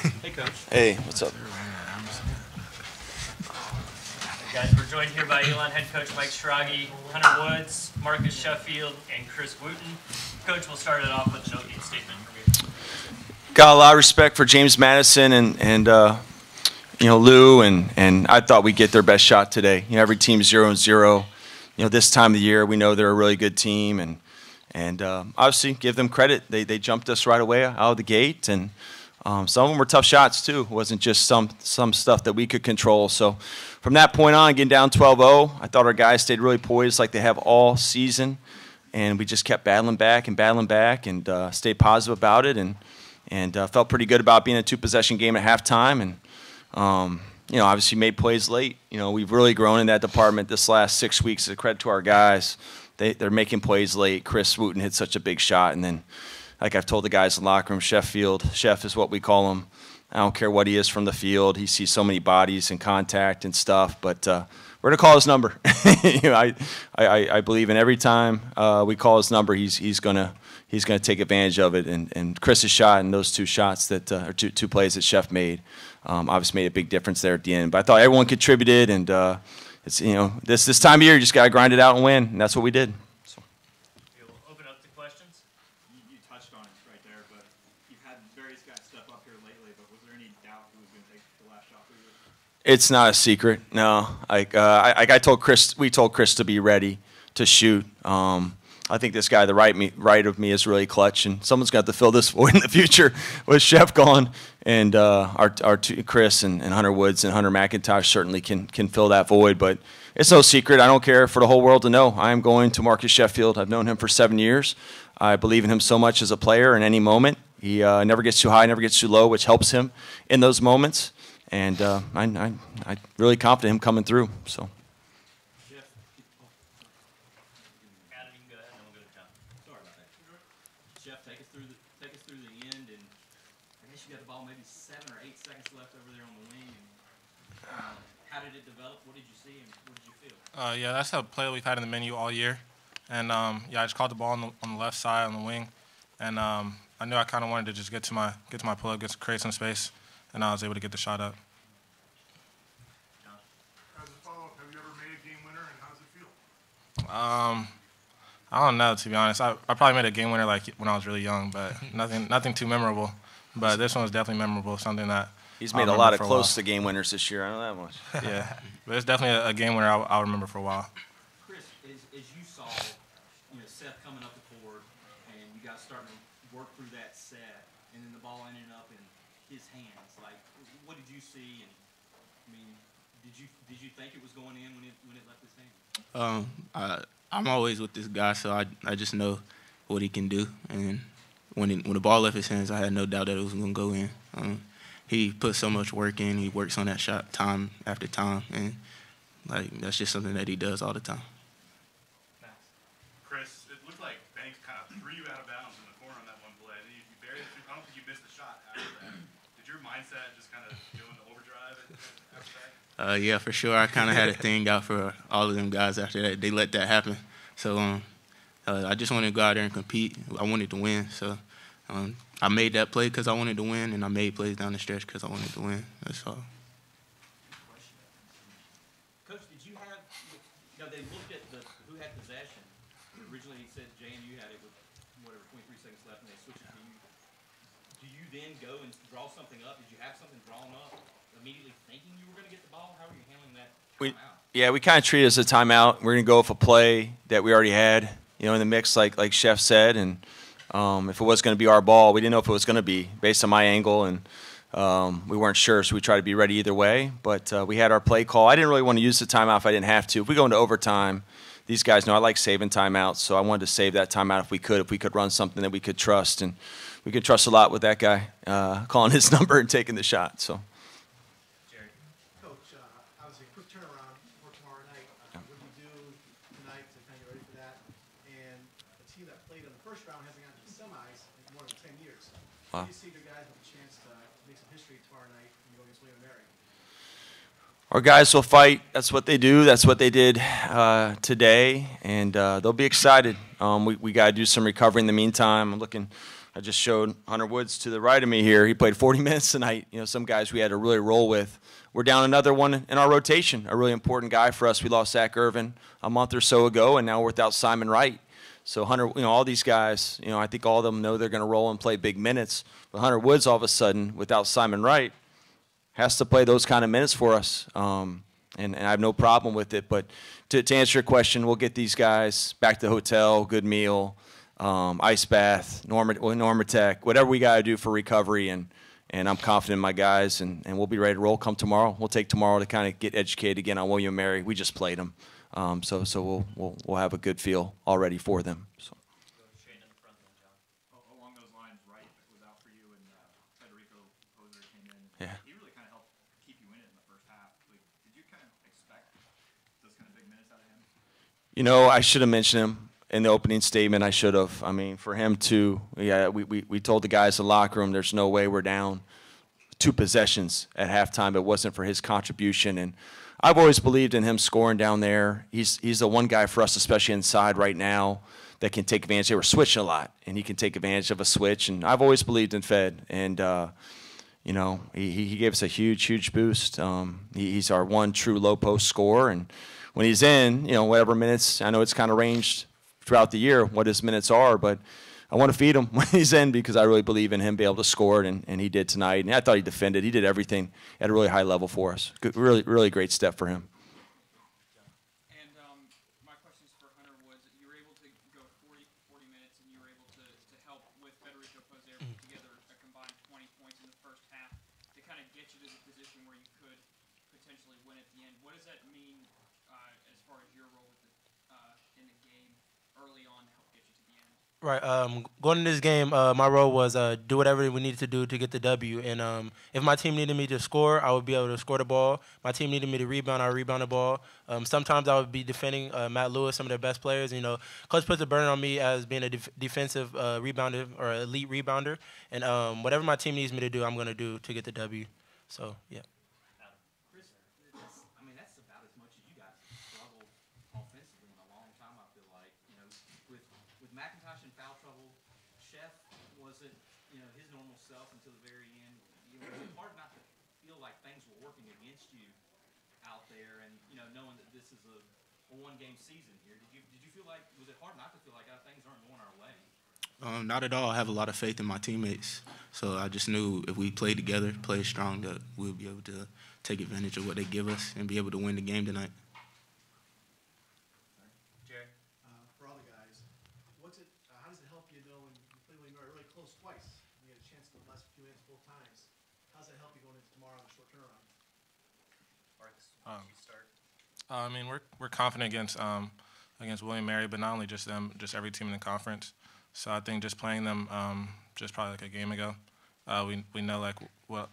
Hey, Coach. Hey, what's up? Guys, we're joined here by Elon head coach Mike Schrage, Hunter Woods, Marcus Sheffield, and Chris Wooten. Coach, we'll start it off with an opening statement from you. Got a lot of respect for James Madison and you know, Lou, and I thought we'd get their best shot today. You know, every team's 0-0. You know, this time of the year, we know they're a really good team, and obviously give them credit. They jumped us right away out of the gate, and some of them were tough shots too. It wasn't just some stuff that we could control. So from that point on, getting down 12-0, I thought our guys stayed really poised like they have all season, and we just kept battling back and stayed positive about it, and felt pretty good about being a two-possession game at halftime, and you know, obviously made plays late. You know, we've really grown in that department this last 6 weeks. A credit to our guys. They're making plays late. Chris Wooten hit such a big shot, and then, like I've told the guys in the locker room, Chef is what we call him. I don't care what he is from the field. He sees so many bodies and contact and stuff, but we're gonna call his number. You know, I believe in every time we call his number, he's gonna take advantage of it. And Chris's shot and those two shots that or two plays that Chef made obviously made a big difference there at the end. But I thought everyone contributed, and it's, you know, this time of year you just gotta grind it out and win, and that's what we did. So. We'll open up to questions. You touched on it right there, but you've had various guys step up here lately. But was there any doubt who was going to take the last shot for you? It's not a secret, no. I told Chris, we told Chris to be ready to shoot. I think this guy, the right of me, is really clutch, and someone's got to fill this void in the future with Chef gone, and our two, Chris and Hunter Woods and Hunter McIntosh certainly can fill that void. But it's no secret. I don't care for the whole world to know. I am going to Marcus Sheffield. I've known him for 7 years. I believe in him so much as a player in any moment. He never gets too high, never gets too low, which helps him in those moments. And I'm really confident in him coming through. So. Jeff, take us through the end, and I guess you got the ball maybe 7 or 8 seconds left over there on the wing. And, how did it develop? What did you see, and what did you feel? Yeah, that's a play that we've had in the menu all year, and yeah, I just caught the ball on the left side on the wing, and I knew I kind of wanted to just get to my pull-up, create some space, and I was able to get the shot up. As a follow-up, have you ever made a game winner, and how does it feel? I don't know, to be honest. I probably made a game winner like when I was really young, but nothing too memorable. But this one was definitely memorable, something that He's made a lot of close to game winners this year. I know that much. Yeah, but it's definitely a game winner I'll remember for a while. Chris, as you saw, you know, Seth coming up the court, and you guys starting to work through that set, and then the ball ended up in his hands. Like, what did you see? And I mean, did you think it was going in when it left his hands? I'm always with this guy, so I just know what he can do. And when the ball left his hands, I had no doubt that it was going to go in. He put so much work in. He works on that shot time after time, and like that's just something that he does all the time. Nice. Chris, it looked like Banks kind of threw you out of bounds in the corner on that one play. You barely, I don't think you missed the shot after that. Did your mindset just kind of go into overdrive after that? Yeah, for sure. I kind of had a thing out for all of them guys after that. They let that happen. So I just wanted to go out there and compete. I wanted to win. So I made that play because I wanted to win, and I made plays down the stretch because I wanted to win. That's all. Coach, did you have, you know, they looked at who had possession. Originally he said JMU had it with, whatever, 23 seconds left, and they switched it to you. Do you then go and draw something up? Did you have something drawn up immediately thinking you were going to get the ball? How are you handling that timeout? Yeah, we kind of treat it as a timeout. We're going to go with a play that we already had, you know, in the mix, like Chef said, and if it was going to be our ball, we didn't know if it was going to be based on my angle, and we weren't sure, so we tried to be ready either way. But we had our play call. I didn't really want to use the timeout if I didn't have to. If we go into overtime, these guys know I like saving timeouts, so I wanted to save that timeout if we could run something that we could trust, and we could trust a lot with that guy calling his number and taking the shot. So. Coach, obviously a quick turnaround for tomorrow night. What do you do tonight to kind of get ready for that? And a team that played in the first round hasn't gotten to the semis in more than 10 years. Wow. Do you see the guys with a chance to make some history tomorrow night when you go against William & Mary? Our guys will fight. That's what they do. That's what they did today, and they'll be excited. We got to do some recovery in the meantime. I'm looking I just showed Hunter Woods to the right of me here. He played 40 minutes tonight. You know, some guys we had to really roll with. We're down another one in our rotation, a really important guy for us. We lost Zach Irvin a month or so ago, and now we're without Simon Wright. So Hunter, you know, all these guys, you know, I think all of them know they're going to roll and play big minutes. But Hunter Woods, all of a sudden, without Simon Wright, has to play those kind of minutes for us. And I have no problem with it. But to answer your question, we'll get these guys back to the hotel, good meal, ice bath, Normatec, whatever we got to do for recovery. And I'm confident in my guys, and we'll be ready to roll come tomorrow. We'll take tomorrow to kind of get educated again on William & Mary. We just played them. So we'll have a good feel already for them. So. Along those lines, Wright was out for you, and Federico Poser came in. Yeah. He really kind of helped keep you in it in the first half. Like, did you kind of expect those kind of big minutes out of him? You know, I should have mentioned him in the opening statement. I should have. I mean, for him to, we told the guys in the locker room, there's no way we're down 2 possessions at halftime. It wasn't for his contribution, and I've always believed in him scoring down there. He's the one guy for us, especially inside right now, that can take advantage. They were switching a lot, and he can take advantage of a switch. And I've always believed in Fed, and you know, he gave us a huge boost. He's our one true low post scorer, and when he's in, you know, whatever minutes, I know it's kind of ranged throughout the year what his minutes are, but I want to feed him when he's in because I really believe in him being able to score it, and he did tonight. And I thought he defended. He did everything at a really high level for us. Good, really great step for him. And my question is for Hunter Woods. You were able to go 40 minutes, and you were able to help with Federico Poser put together a combined 20 points in the first half to kind of get you to the position where you could potentially win at the end. What does that mean as far as your role with in the game early on to help get you to the end? Right. Going in this game, my role was do whatever we needed to do to get the W. And if my team needed me to score, I would be able to score the ball. My team needed me to rebound, I would rebound the ball. Sometimes I would be defending Matt Lewis, some of their best players. You know, Coach puts a burden on me as being a defensive rebounder or elite rebounder. And whatever my team needs me to do, I'm going to do to get the W. So, yeah. Chris, I mean, that's about as much as you guys struggled offensively in a long time, I feel like. You know, with McIntosh in foul trouble, Chef wasn't, you know, his normal self until the very end. You know, it's hard not to feel like things were working against you out there, and you know, knowing that this is a one-game season here. Did you feel like, was it hard not to feel like things aren't going our way? Not at all. I have a lot of faith in my teammates. So I just knew if we played together, played strong, that we'll be able to take advantage of what they give us and be able to win the game tonight. Jerry? For all the guys, how does it help you know when you play when you're really close twice? You get a chance to the last few minutes both times. How does that help you going into tomorrow on the short turnaround? Marcus, why don't you start? I mean, we're confident against William & Mary, but not only just them, just every team in the conference. So I think just playing them just probably like a game ago, we know like what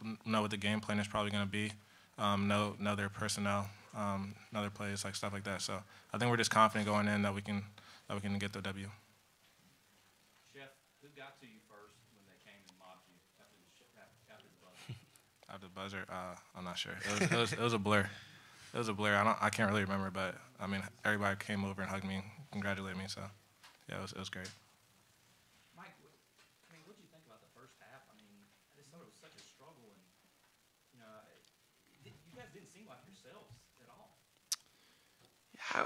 the game plan is probably going to be, know their personnel, know their plays, like stuff like that. So I think we're just confident going in that we can get the W. Chef, who got to you first when they came and mobbed you after the buzzer? After the buzzer, I'm not sure. It was a blur. It was a blur. I can't really remember, but I mean everybody came over and hugged me, and congratulated me. So yeah, it was great. Mike, what did you think about the first half? I mean, I just thought it was such a struggle, and you know, you guys didn't seem like yourselves at all.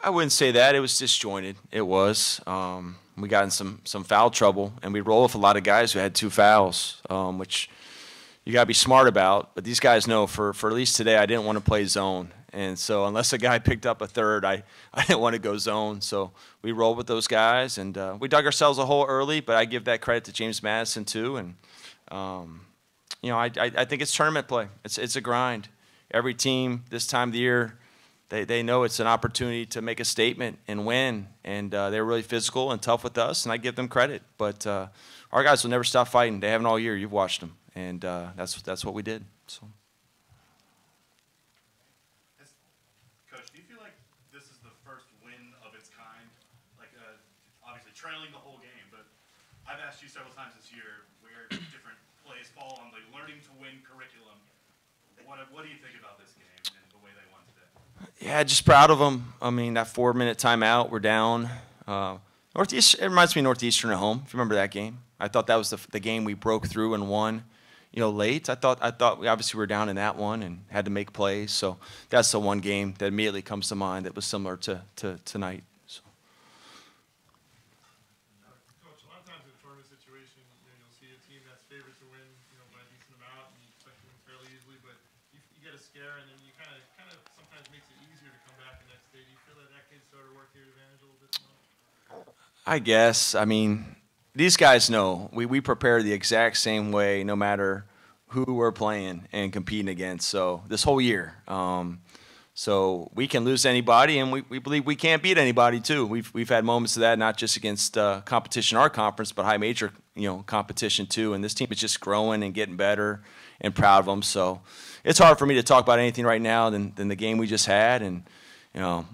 I wouldn't say that. It was disjointed. It was. We got in some foul trouble, and we rolled with a lot of guys who had 2 fouls, which you got to be smart about. But these guys know for at least today I didn't want to play zone. And so unless a guy picked up a third, I didn't want to go zone. So we rolled with those guys, and we dug ourselves a hole early, but I give that credit to James Madison too. And, you know, I think it's tournament play. It's a grind. Every team this time of the year, they know it's an opportunity to make a statement and win. And they're really physical and tough with us, and I give them credit. But our guys will never stop fighting. They haven't all year. You've watched them. And that's what we did. So. Coach, do you feel like this is the first win of its kind? Like, obviously trailing the whole game, but I've asked you several times this year where different plays fall on the learning to win curriculum. What do you think about this game and the way they won today? Yeah, just proud of them. I mean, that 4-minute timeout, we're down. Northeast, it reminds me of Northeastern at home, if you remember that game. I thought that was the game we broke through and won, late. I thought we obviously were down in that one and had to make plays. So that's the one game that immediately comes to mind that was similar to tonight. So. Coach, a lot of times in a tournament situation, you'll see a team that's favored to win, by a decent amount, and you expect to win fairly easily, but you get a scare, and then you kind of sometimes makes it easier to come back the next day. Do you feel that could sort of work to your advantage a little bit more? I guess. I mean, these guys know we prepare the exact same way no matter who we're playing and competing against. So this whole year. So we can lose to anybody, and we believe we can't beat anybody too. We've had moments of that, not just against competition in our conference, but high major competition too. And this team is just growing and getting better, and proud of them. So it's hard for me to talk about anything right now than the game we just had. And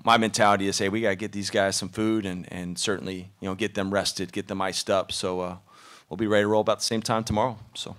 my mentality is, hey, we got to get these guys some food and certainly get them rested, get them iced up. So we'll be ready to roll about the same time tomorrow. So.